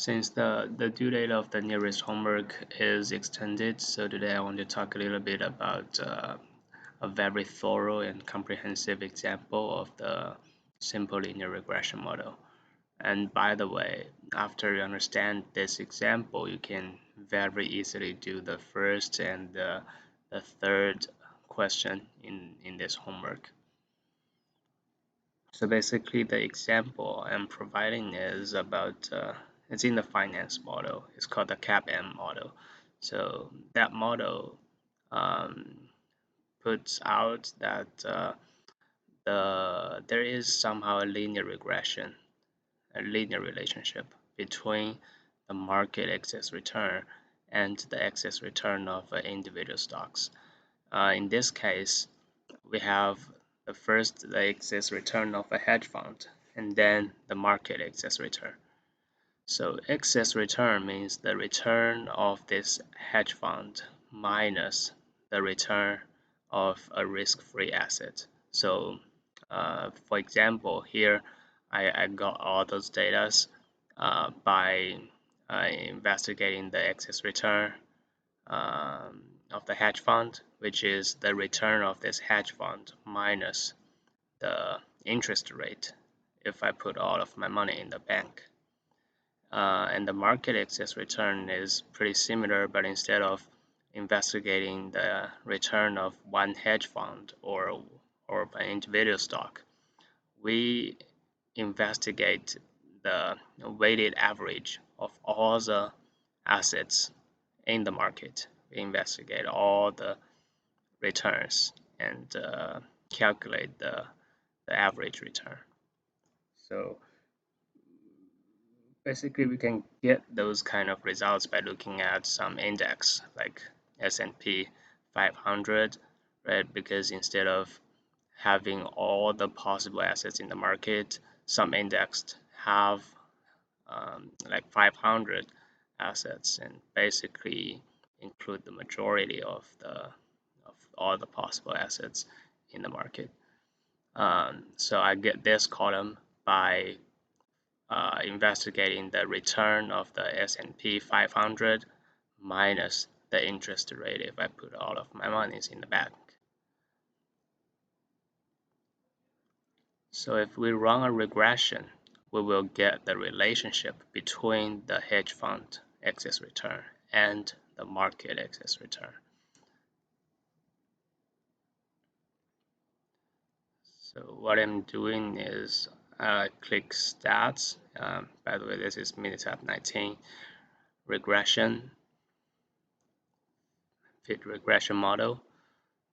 Since the due date of the nearest homework is extended, so today I want to talk a little bit about a very thorough and comprehensive example of the simple linear regression model. And by the way, after you understand this example, you can very easily do the first and the third question in this homework. So basically, the example I'm providing is about it's in the finance model. It's called the CAPM model. So that model um, puts out that there is somehow a linear regression, a linear relationship between the market excess return and the excess return of individual stocks. In this case, we have the excess return of a hedge fund and then the market excess return. So excess return means the return of this hedge fund minus the return of a risk-free asset. So for example, here I got all those data by investigating the excess return of the hedge fund, which is the return of this hedge fund minus the interest rate if I put all of my money in the bank. And the market excess return is pretty similar, but instead of investigating the return of one hedge fund or an individual stock, we investigate the weighted average of all the assets in the market. We investigate all the returns and calculate the average return. So basically, we can get those kind of results by looking at some index like S&P 500, right? Because instead of having all the possible assets in the market, some indexed have like 500 assets and basically include the majority of all the possible assets in the market. So I get this column by investigating the return of the S&P 500 minus the interest rate if I put all of my monies in the bank. So if we run a regression, we will get the relationship between the hedge fund excess return and the market excess return. So what I'm doing is click stats. By the way, this is Minitab 19 regression, fit regression model.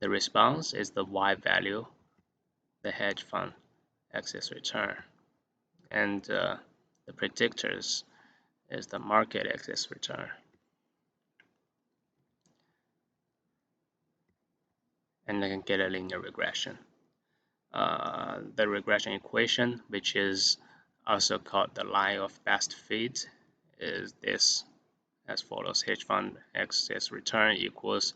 The response is the Y value, the hedge fund excess return, and the predictors is the market excess return. And I can get a linear regression. The regression equation, which is also called the line of best fit, is this as follows: hedge fund excess return equals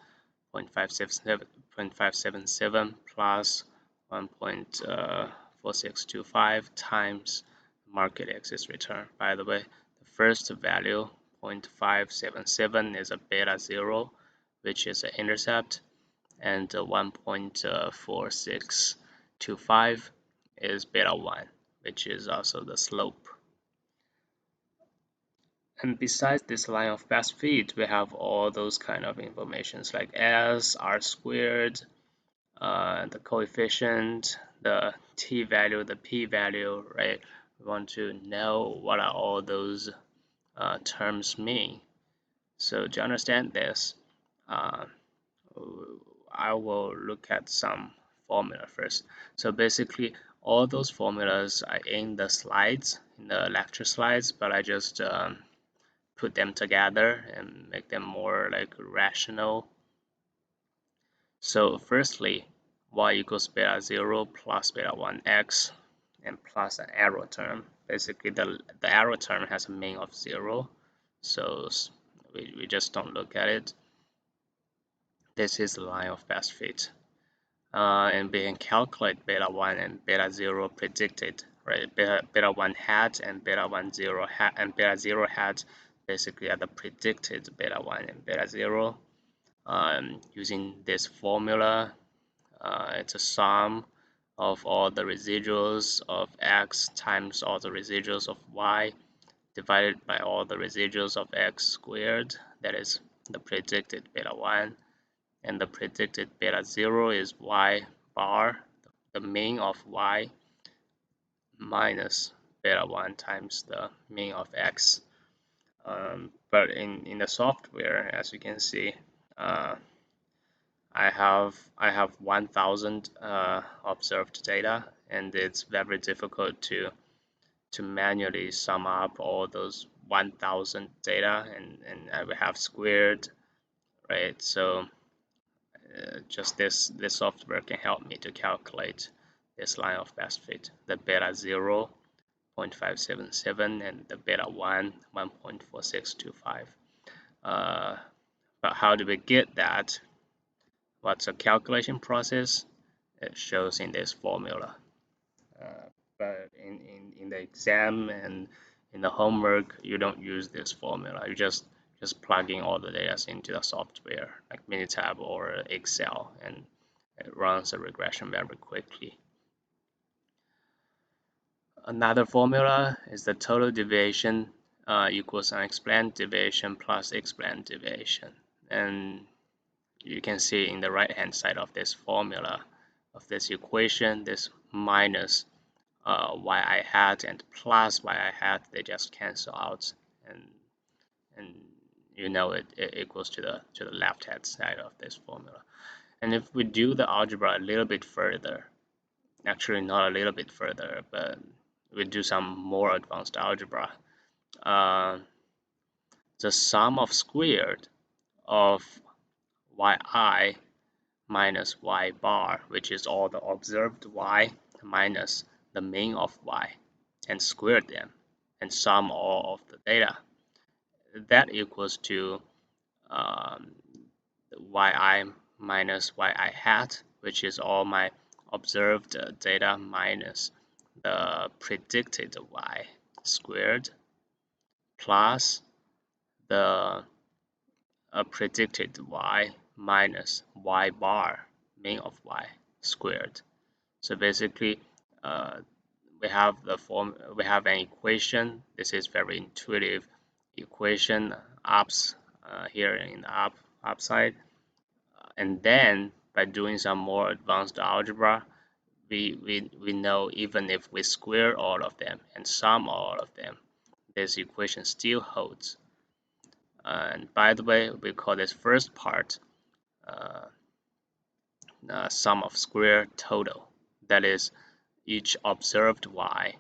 0.577 plus 1.4625 times market excess return. By the way, the first value 0.577 is a beta 0, which is an intercept, and 1.4625 is beta 1, which is also the slope. And besides this line of best fit, we have all those kind of informations like S, R squared, the coefficient, the t value, the p value, right? We want to know what are all those terms mean. So to understand this, I will look at some formula first. So basically, all those formulas are in the slides, in the lecture slides, but I just put them together and make them more like rational. So firstly, y equals beta 0 plus beta 1x and plus an arrow term. Basically, the arrow term has a mean of 0, so we just don't look at it. This is the line of best fit. And we can calculate beta 1 and beta 0 predicted right? Beta 1 hat and beta 1 0 hat and beta 0 hat basically are the predicted beta 1 and beta 0. Using this formula, it's a sum of all the residuals of x times all the residuals of y divided by all the residuals of x squared, that is the predicted beta 1, and the predicted beta 0 is y bar, the mean of y, minus beta 1 times the mean of x. But in the software, as you can see, uh, I have 1,000 observed data, and it's very difficult to manually sum up all those 1,000 data, and I will have squared, right? So just this software can help me to calculate this line of best fit, the beta 0 0.577 and the beta 1 1.4625. But how do we get that? What's the calculation process? It shows in this formula. But in the exam and in the homework, you don't use this formula. You just plugging all the data into the software like Minitab or Excel, and it runs a regression very quickly. Another formula is the total deviation equals unexplained deviation plus explained deviation. And you can see in the right hand side of this formula, of this equation, this minus yi hat and plus yi hat, they just cancel out, and you know it equals to the left hand side of this formula. And if we do the algebra a little bit further, actually not a little bit further, but we do some more advanced algebra, uh, the sum of squared of yi minus y bar, which is all the observed y minus the mean of y, and square them and sum all of the data. That equals to yi minus yi hat, which is all my observed data minus the predicted y squared plus the predicted y minus y bar, mean of y squared. So basically, we have an equation. This is very intuitive equation ups here in the up side, and then by doing some more advanced algebra, we know even if we square all of them and sum all of them, this equation still holds. And by the way, we call this first part uh, sum of square total. That is each observed y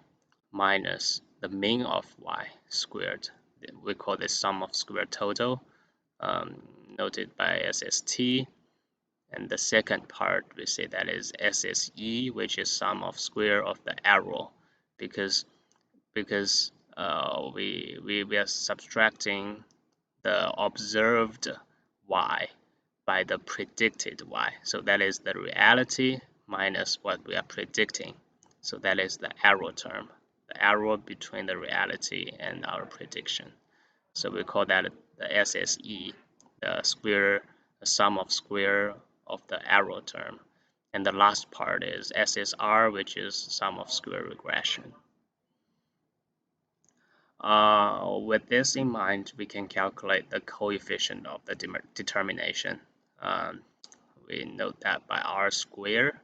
minus the mean of y squared. We call this sum of square total, noted by SST. And the second part, we say that is SSE, which is sum of square of the error, because we are subtracting the observed y by the predicted y. So that is the reality minus what we are predicting. So that is the error term, the error between the reality and our prediction. So we call that the SSE, the sum of square of the error term. And the last part is SSR, which is sum of square regression. With this in mind, we can calculate the coefficient of the determination. Um, we note that by r square,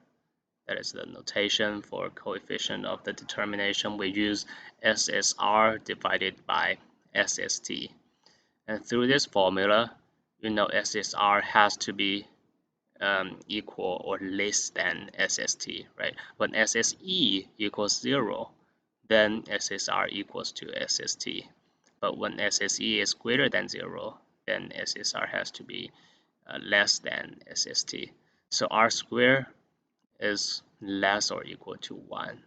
that is the notation for coefficient of the determination. We use SSR divided by SST. And through this formula, you know SSR has to be equal or less than SST, right? When SSE equals 0, then SSR equals to SST. But when SSE is greater than 0, then SSR has to be less than SST. So R squared is less or equal to 1.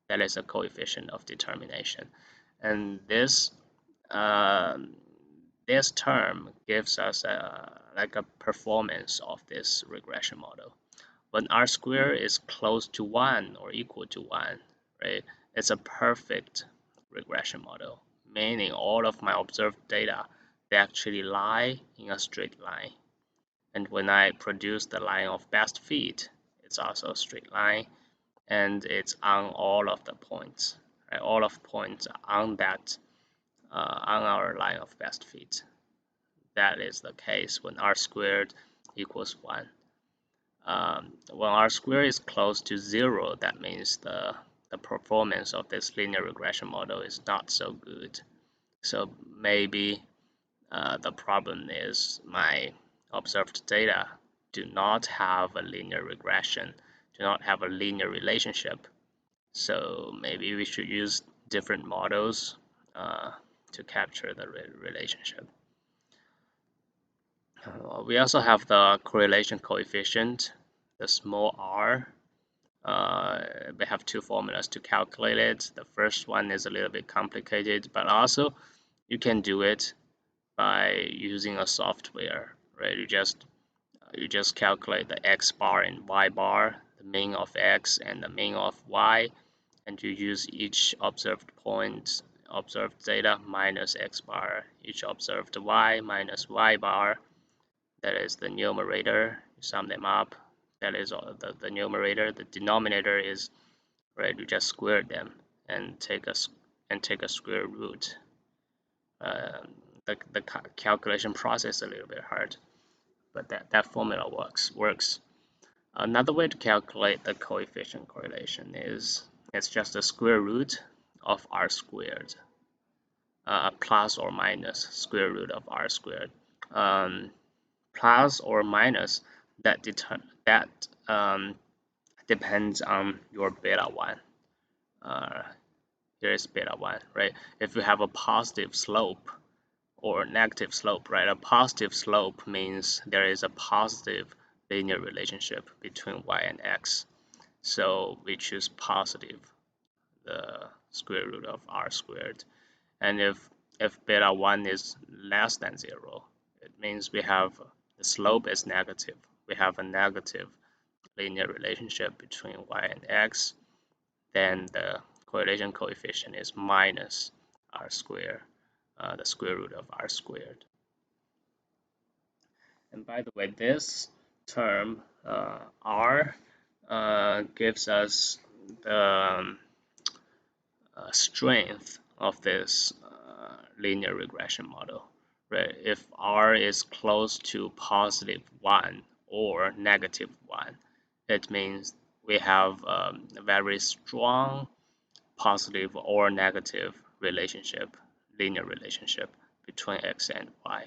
That is a coefficient of determination. And this term gives us like a performance of this regression model. When R squared is close to 1 or equal to 1, right? It's a perfect regression model, meaning all of my observed data, they actually lie in a straight line. And when I produce the line of best fit, it's also a straight line, and it's on all of the points, right? All of points on that on our line of best fit. That is the case when r squared equals 1. When r squared is close to 0, that means the performance of this linear regression model is not so good. So maybe the problem is my observed data do not have a linear regression, do not have a linear relationship. So maybe we should use different models to capture the relationship. We also have the correlation coefficient, the small r. We have two formulas to calculate it. The first one is a little bit complicated, but also you can do it by using a software, right? You just calculate the x bar and y bar, the mean of x and the mean of y, and you use each observed point, observed data minus x bar, each observed y minus y bar. That is the numerator. You sum them up. That is all the numerator. The denominator is, right, you just square them and take a square root. The calculation process is a little bit hard, but that formula works. Another way to calculate the coefficient correlation is it's just the square root of r squared, plus or minus square root of r squared. Plus or minus, that depends on your beta 1. Here is beta 1, right? If you have a positive slope or negative slope, right? A positive slope means there is a positive linear relationship between y and x. So we choose positive, the square root of r squared. And if beta 1 is less than 0, it means we have the slope is negative. We have a negative linear relationship between y and x. Then the correlation coefficient is minus r squared, the square root of r squared. And by the way, this term r gives us the strength of this linear regression model, right? If r is close to positive 1 or negative 1, it means we have a very strong positive or negative relationship, linear relationship between x and y.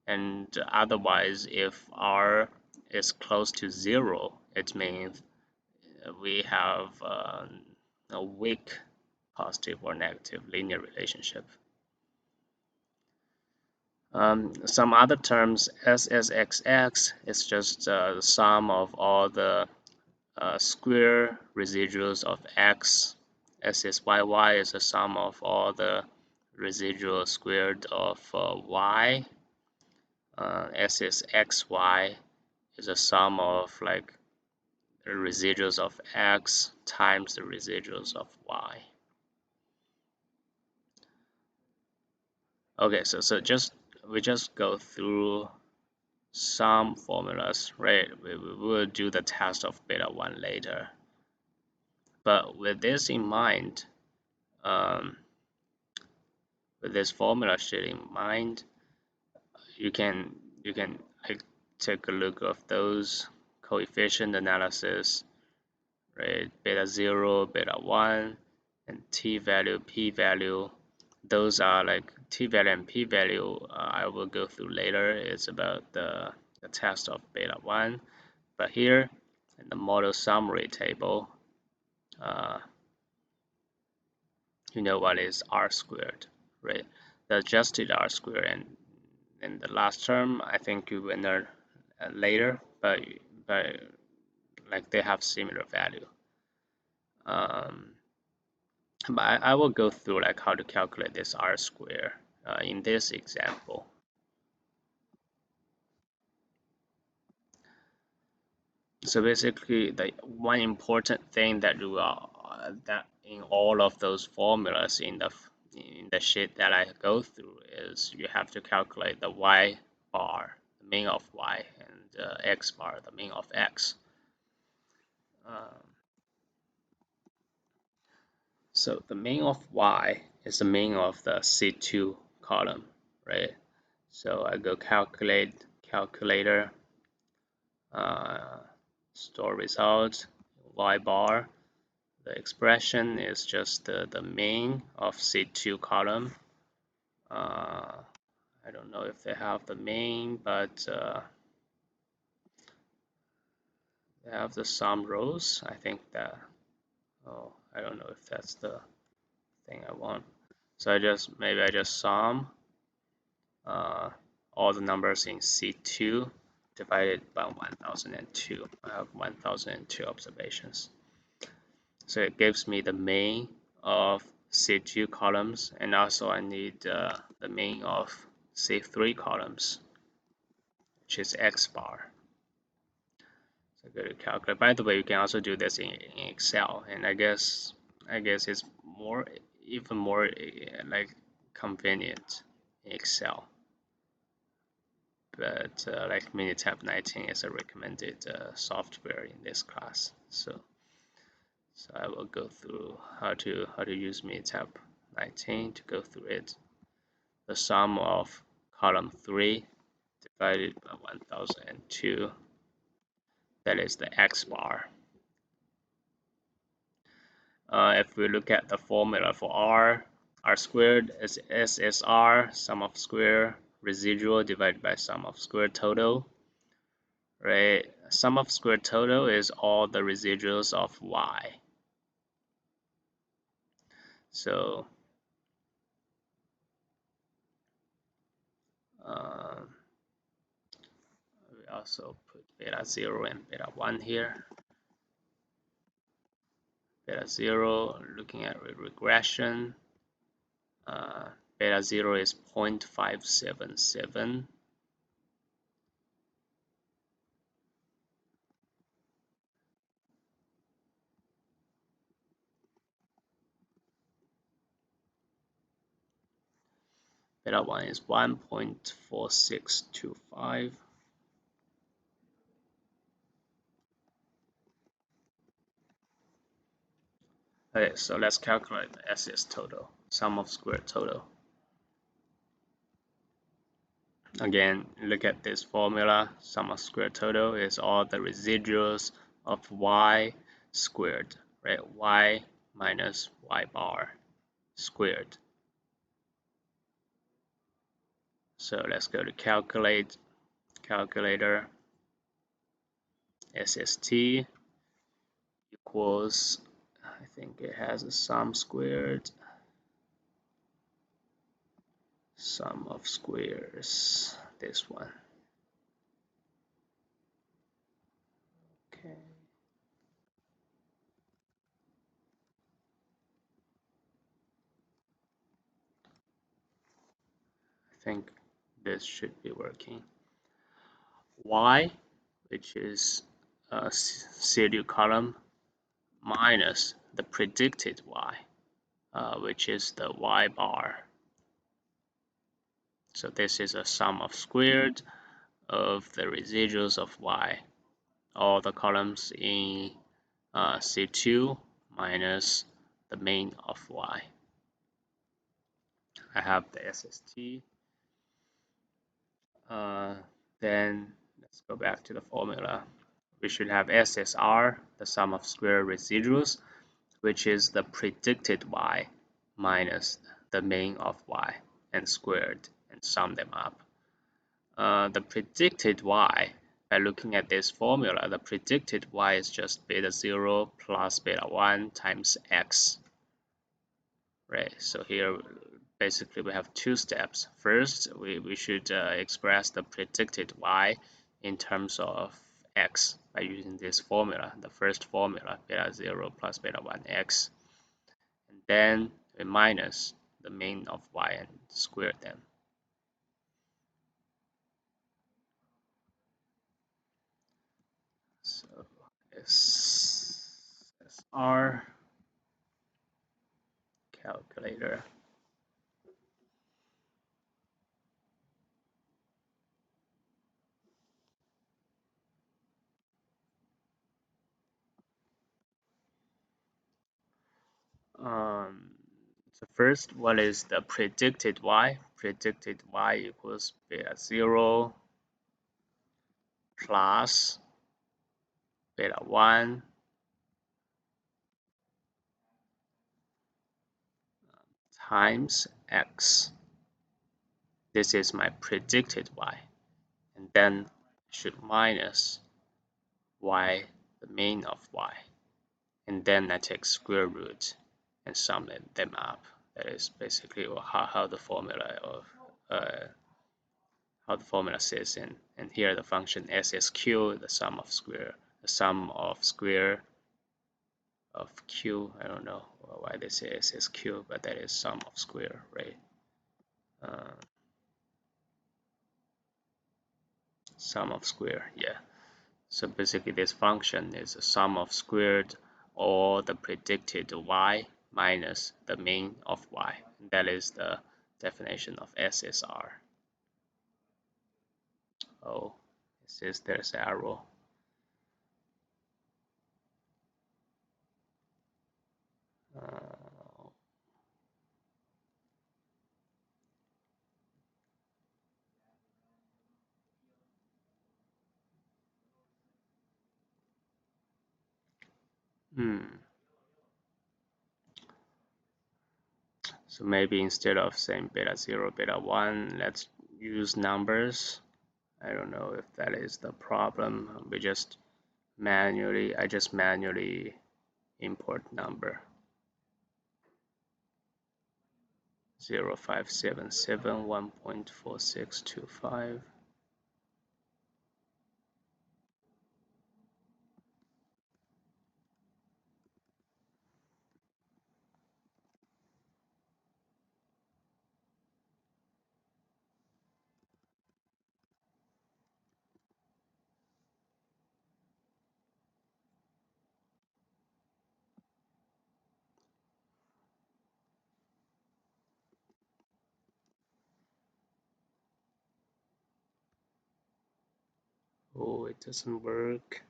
And otherwise, if r is close to 0, it means we have a weak positive or negative linear relationship. Some other terms, SSXX is just the sum of all the square residuals of x. SSYY is the sum of all the residual squared of y. SSXY is a sum of like the residuals of x times the residuals of y. Okay, so we just go through some formulas, right? We will do the test of beta 1 later. But with this in mind, with this formula sheet in mind, you can like, take a look of those coefficient analysis, right? Beta 0, beta 1, and t value, p value. Those are like t value and p value. I will go through later. It's about the test of beta 1. But here in the model summary table, you know what is r squared, right? The adjusted r squared, and in the last term, I think you will learn later, but like they have similar value. But I will go through like how to calculate this r squared in this example. So basically, the one important thing that you will that in all of those formulas in the sheet that I go through is you have to calculate the y bar, the mean of y, and x bar, the mean of x. Um, so the mean of y is the mean of the C2 column, right? So I go calculator, uh, store result, y bar. The expression is just the mean of C2 column. I don't know if they have the mean, but they have the sum rows. I think that, oh, I don't know if that's the thing I want. So maybe I just sum uh, all the numbers in C2 divided by 1002. I have 1002 observations. So it gives me the mean of C2 columns, and also I need the mean of C3 columns, which is X bar. So go to calculate. By the way, you can also do this in Excel, and I guess it's even more like convenient in Excel. But like Minitab 19 is a recommended software in this class, so I will go through how to use Minitab 19 to go through it. The sum of column 3 divided by 1002, that is the X bar. If we look at the formula for R squared is SSR, sum of square residual divided by sum of square total, right? Sum of square total is all the residuals of Y. So we also put beta 0 and beta 1 here. Beta 0, looking at regression, beta 0 is 0.577. Beta 1 is 1.4625. Okay, so let's calculate the SS total, sum of square total. Again, look at this formula. Sum of square total is all the residuals of y squared, right? Y minus y bar squared. So let's go to calculator. SST equals, I think it has a sum squared, sum of squares, this one. Okay. I think this should be working. Y, which is a CDU column, minus the predicted Y, which is the Y bar. So this is a sum of squared of the residuals of Y, all the columns in C2 minus the mean of Y. I have the SST. Then let's go back to the formula. We should have SSR, the sum of square residuals, which is the predicted Y minus the mean of Y and squared and sum them up. The predicted Y, by looking at this formula, the predicted Y is just beta 0 plus beta 1 times X. Right, so here basically we have two steps. First, we should express the predicted Y in terms of X by using this formula, the first formula, beta 0 plus beta 1 X. And then we minus the mean of Y and square them. So SSR calculator. Um, so first, what is the predicted y? Predicted y equals beta 0 plus beta 1 times x. This is my predicted y. And then I should minus y, the mean of y. And then I take square root and sum them up. That is basically how the formula of how the formula says. And here the function s is q, the sum of square of q. I don't know why they say s is q, but that is sum of square, right? Uh, sum of square, yeah. So basically this function is a sum of squared or the predicted y minus the mean of y. That is the definition of SSR. Oh, it says there's arrow. Uh, hmm. So maybe instead of saying beta 0, beta 1, let's use numbers. I don't know if that is the problem. I just manually import number 0577 1.4625. Oh, it doesn't work.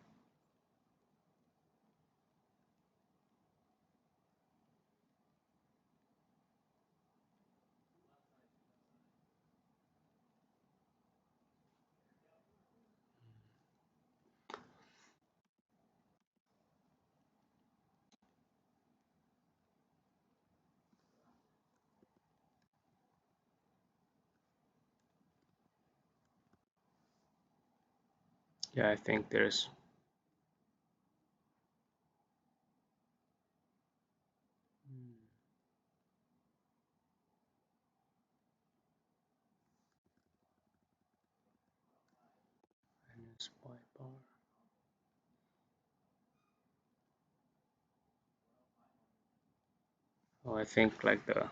Yeah, I think there's minus y bar. Oh, I think like the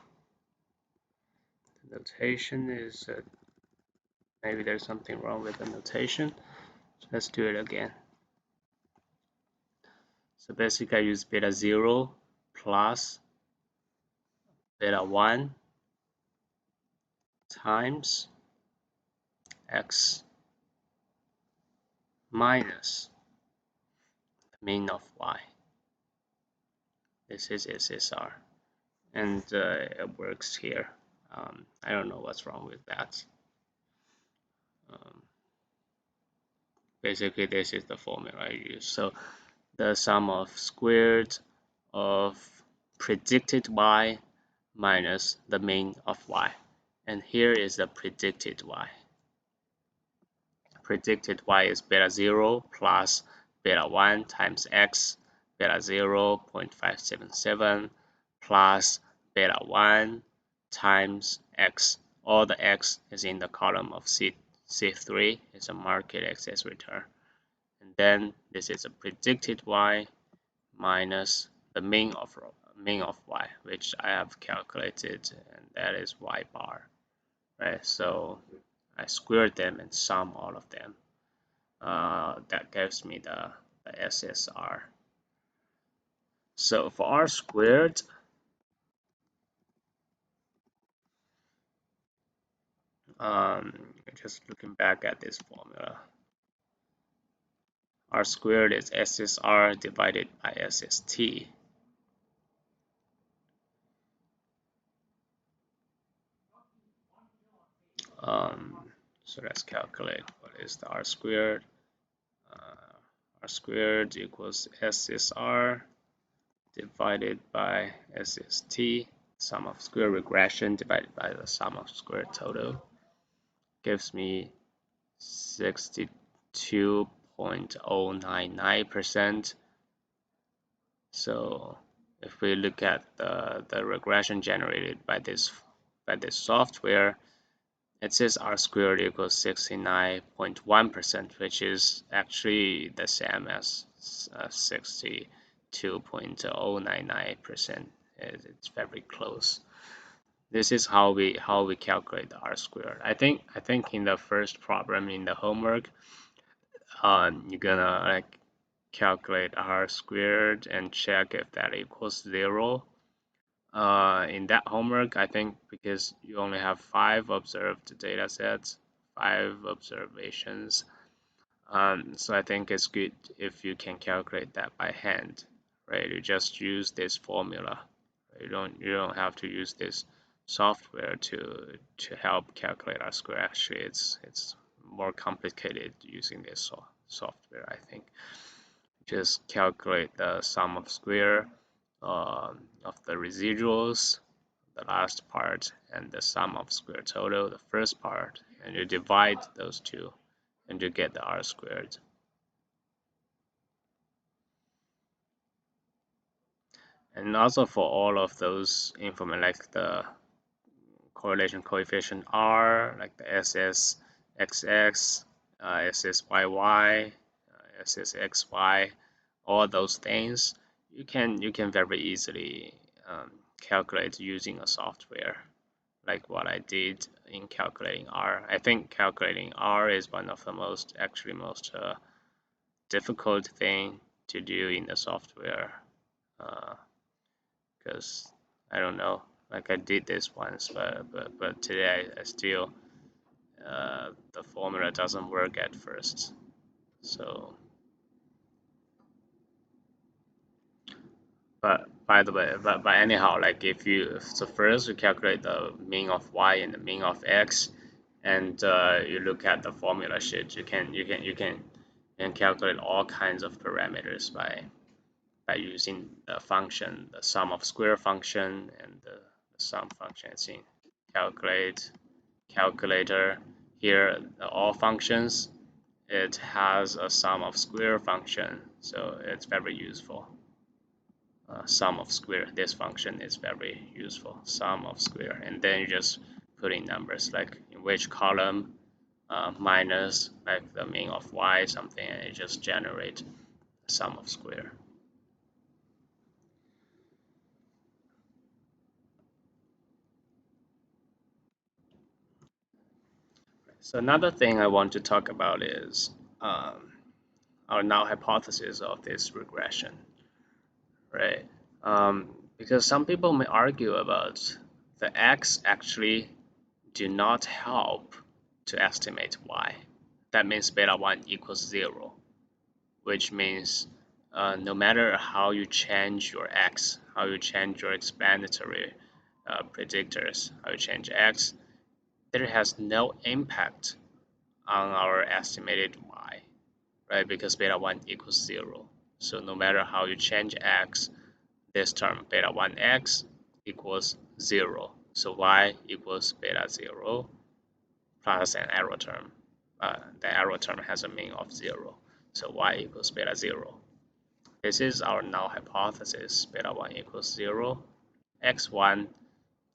notation is maybe there's something wrong with the notation. So let's do it again. So basically I use beta 0 plus beta 1 times x minus the mean of y. This is SSR. And it works here. I don't know what's wrong with that. Um, basically, this is the formula I use. So the sum of squared of predicted y minus the mean of y. And here is the predicted y. Predicted y is beta 0 plus beta 1 times x, beta 0 0.577 plus beta 1 times x. All the x is in the column of C3. It's a market excess return. And then this is a predicted y minus the mean of y, which I have calculated, and that is y bar, right? So I squared them and sum all of them. That gives me the SSR. So for r squared, Um, just looking back at this formula, R squared is SSR divided by SST. So let's calculate what is the R squared. Uh, R squared equals SSR divided by SST, sum of square regression divided by the sum of square total, gives me 62.099%. So if we look at the regression generated by this software, it says R squared equals 69.1%, which is actually the same as 62.099%. It's very close. This is how we calculate the R squared. I think in the first problem in the homework, you're gonna like calculate R squared and check if that equals 0. In that homework, I think because you only have 5 observed data sets, 5 observations, so I think it's good if you can calculate that by hand, right? You just use this formula. You don't have to use this software to help calculate R square. Actually, it's more complicated using this software, I think. Just calculate the sum of square of the residuals, the last part, and the sum of square total, the first part, and you divide those two, and you get the R squared. And also for all of those information, like the correlation coefficient R, like the SSXX, SSYY, SSXY, all those things, you can very easily calculate using a software, like what I did in calculating R. I think calculating R is one of the most difficult thing to do in the software, because I don't know, like I did this once, but today I still the formula doesn't work at first. So, but by the way, but anyhow, like if you so first you calculate the mean of y and the mean of x, and you look at the formula sheet, you can calculate all kinds of parameters by using the function, the sum of square function, and the sum function. It's in calculator. Here, all functions, it has a sum of square function, so it's very useful. Sum of square, this function is very useful, sum of square, and then you just put in numbers like in which column, minus like the mean of y something, and it just generate sum of square. So another thing I want to talk about is our null hypothesis of this regression, right? Because some people may argue about the x actually do not help to estimate y. That means beta 1 equals 0, which means no matter how you change your x, how you change your explanatory predictors, how you change x, there has no impact on our estimated y, right? Because beta 1 equals 0. So no matter how you change x, this term beta 1x equals 0. So y equals beta 0 plus an arrow term. The arrow term has a mean of 0. So y equals beta 0. This is our null hypothesis, beta 1 equals 0. X1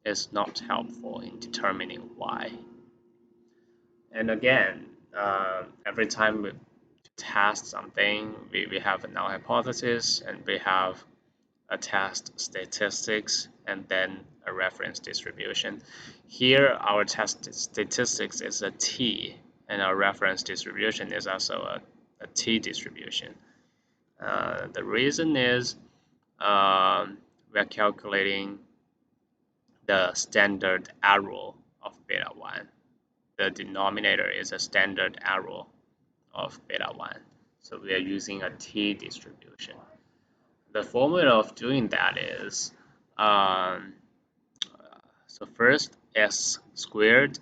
is not helpful in determining y. And again, every time we test something, we have a null hypothesis and we have a test statistics and then a reference distribution. Here, our test statistics is a t, and our reference distribution is also a t distribution. The reason is we're calculating the standard error of beta 1. the denominator is a standard error of beta 1. So we are using a t distribution. The formula of doing that is, um, so first s squared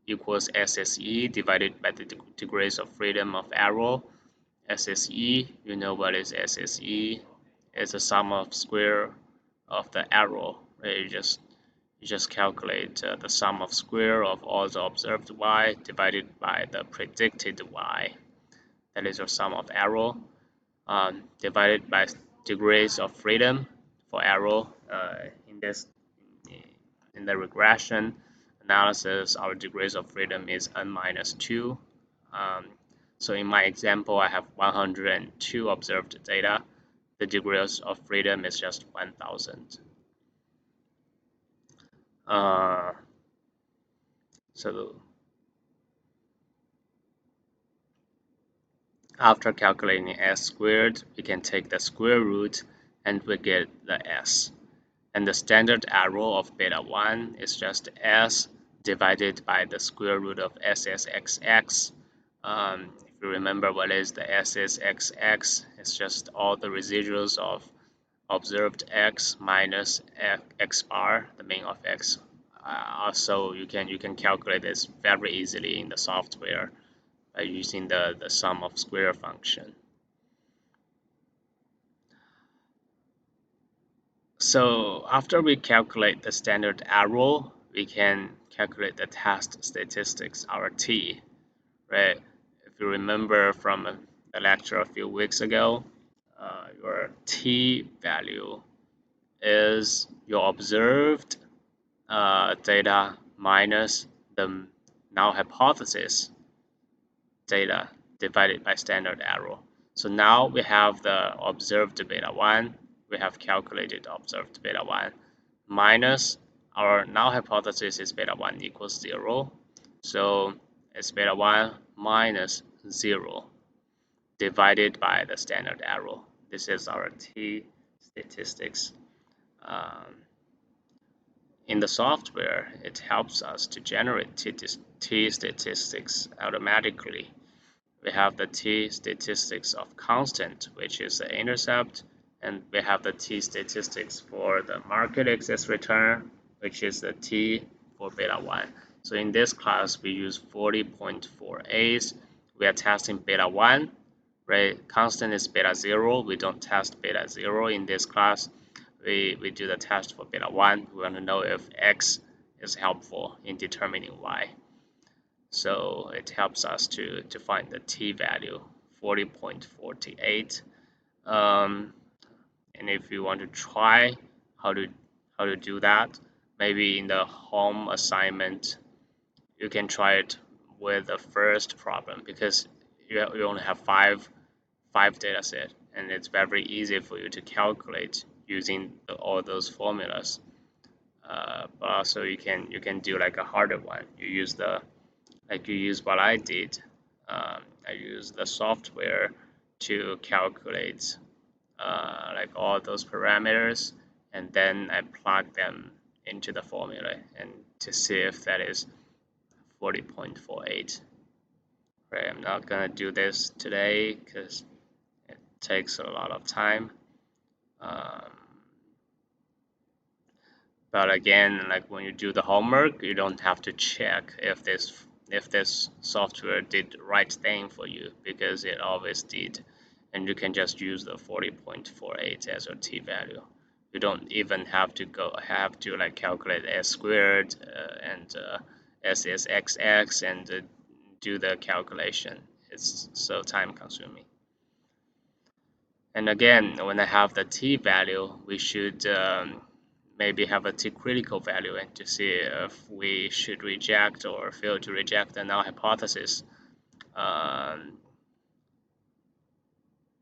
equals SSE divided by the degrees of freedom of error. SSE, you know what is SSE? It's the sum of square of the error. Right? You just calculate the sum of square of all the observed y divided by the predicted y. That is your sum of error, divided by degrees of freedom for error. In the regression analysis, our degrees of freedom is n minus 2. Um, so in my example, I have 102 observed data. The degrees of freedom is just 1000. So after calculating s squared, we can take the square root and we get the s. And the standard error of beta 1 is just s divided by the square root of SSXX. If you remember what is the SSXX, it's just all the residuals of observed x minus x bar, the mean of x. Also, you can calculate this very easily in the software by using the sum of square function. So after we calculate the standard error, we can calculate the test statistics, our t, right? If you remember from the lecture a few weeks ago, your t value is your observed data minus the null hypothesis data divided by standard error. So now we have the observed beta 1, we have calculated observed beta 1, minus our null hypothesis is beta 1 equals 0. So it's beta 1 minus 0 divided by the standard error. This is our t statistics. In the software, it helps us to generate t statistics automatically. We have the t statistics of constant, which is the intercept, and we have the t statistics for the market excess return, which is the t for beta 1. So in this class, we use 40.48. We are testing beta 1, right? Constant is beta 0. We don't test beta 0 in this class. We do the test for beta 1. We want to know if x is helpful in determining y. So it helps us to find the t value, 40.48. And if you want to try how to do that, maybe in the home assignment, you can try it with the first problem because you only have five data set, and it's very easy for you to calculate using all those formulas. But also you can do like a harder one. You use what I did. I use the software to calculate like all those parameters, and then I plug them into the formula and to see if that is 40.48. Right, I'm not gonna do this today because it takes a lot of time. But again, like when you do the homework, you don't have to check if this software did the right thing for you because it always did, and you can just use the 40.48 as your t value. You don't even have to like calculate s squared and SSXX and do the calculation. It's so time consuming. And again, when I have the t value, we should maybe have a t critical value and to see if we should reject or fail to reject the null hypothesis.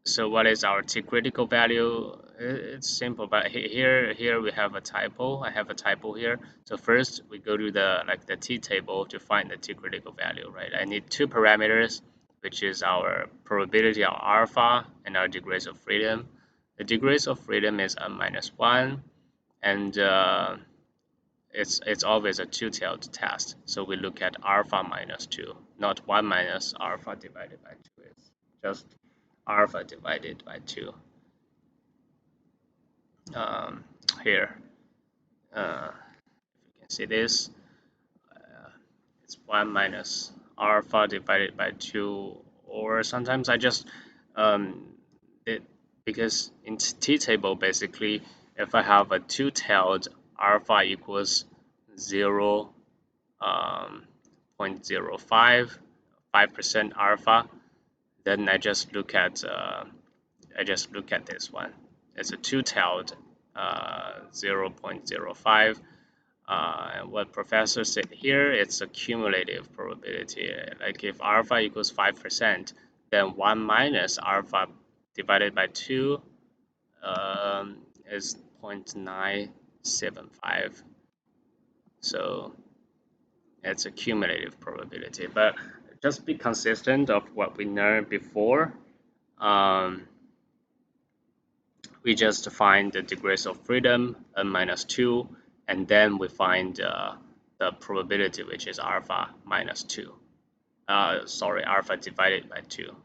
So what is our t critical value? It's simple, but here we have a typo. I have a typo here. So first we go to the t table to find the t critical value, right? I need two parameters, which is our probability of alpha and our degrees of freedom. The degrees of freedom is n minus 1, and it's always a two-tailed test. So we look at alpha minus 2, not 1 minus alpha divided by 2. It's just alpha divided by 2. Um, Here, you can see this. It's 1 minus alpha divided by 2, or sometimes I just um, it, because in t-table basically if I have a two-tailed alpha equals 0 0.05 5% alpha, then I just look at this one. It's a two-tailed 0.05. And what professor said here, it's a cumulative probability. Like if alpha equals 5%, then 1 minus alpha divided by 2 is 0.975. So it's a cumulative probability. But just be consistent of what we learned before. Um, we just find the degrees of freedom, n minus 2, and then we find the probability, which is alpha minus 2. Sorry, alpha divided by 2.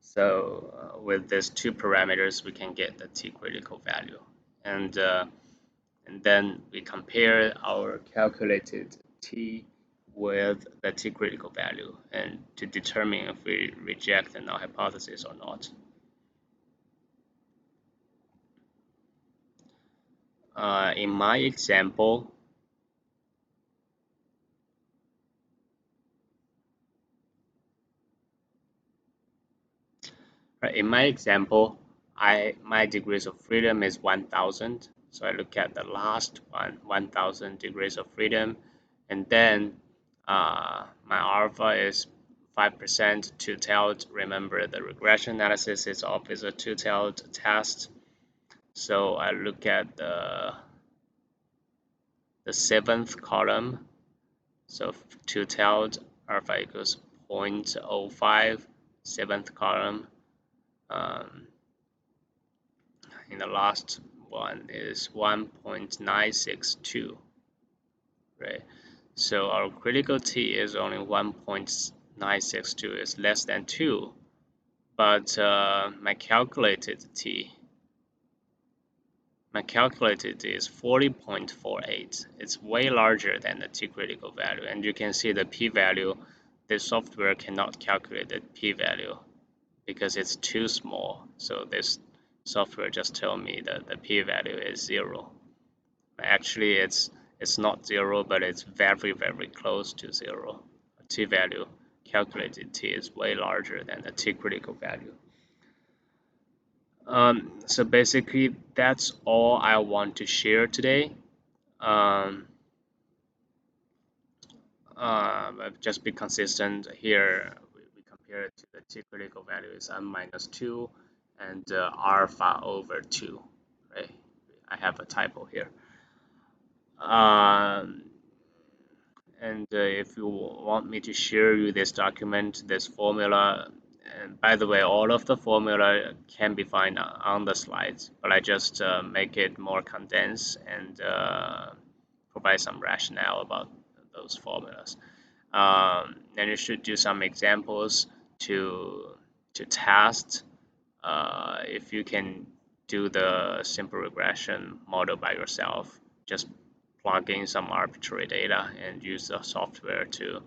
So with these two parameters, we can get the t critical value. And then we compare our calculated t with the t critical value and to determine if we reject the null hypothesis or not. In my example, my degrees of freedom is 1,000. So I look at the last one, 1,000 degrees of freedom, and then my alpha is 5% two-tailed. Remember, the regression analysis is always a two-tailed test. So I look at the seventh column. So two-tailed alpha equals 0.05, seventh column. In the last one is 1.962, right? So our critical t is only 1.962, is less than 2, but my calculated t is 40.48. It's way larger than the t critical value, and you can see the p-value. The software cannot calculate the p-value because it's too small. So this software just tell me that the p-value is 0. Actually, it's not 0, but it's very, very close to 0. T-value, calculated t, is way larger than the t-critical value. So basically, that's all I want to share today. Just be consistent here. We compare it to the t-critical value is n minus 2 and alpha over 2, right? I have a typo here. And if you want me to share you this document, this formula, and by the way, all of the formula can be found on the slides, but I just make it more condensed and provide some rationale about those formulas. Then you should do some examples to test if you can do the simple regression model by yourself. Just plug in some arbitrary data and use the software to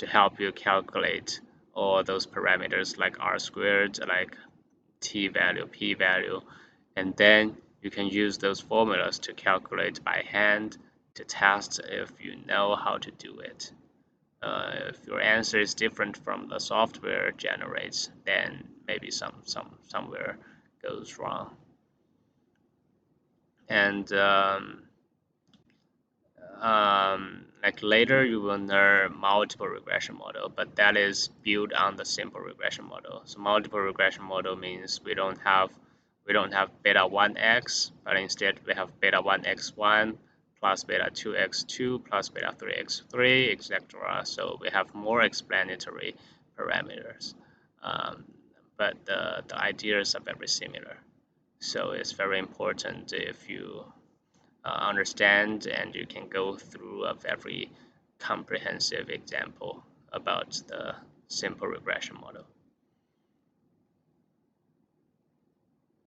help you calculate all those parameters like r squared, like t value, p value, and then you can use those formulas to calculate by hand to test if you know how to do it. If your answer is different from the software generates, then maybe somewhere goes wrong. And like later you will learn multiple regression model, but that is built on the simple regression model. So multiple regression model means we don't have beta 1x, but instead we have beta 1x1 plus beta 2x2 plus beta 3x3, etc. So we have more explanatory parameters, but the ideas are very similar. So it's very important if you understand, and you can go through a very comprehensive example about the simple regression model.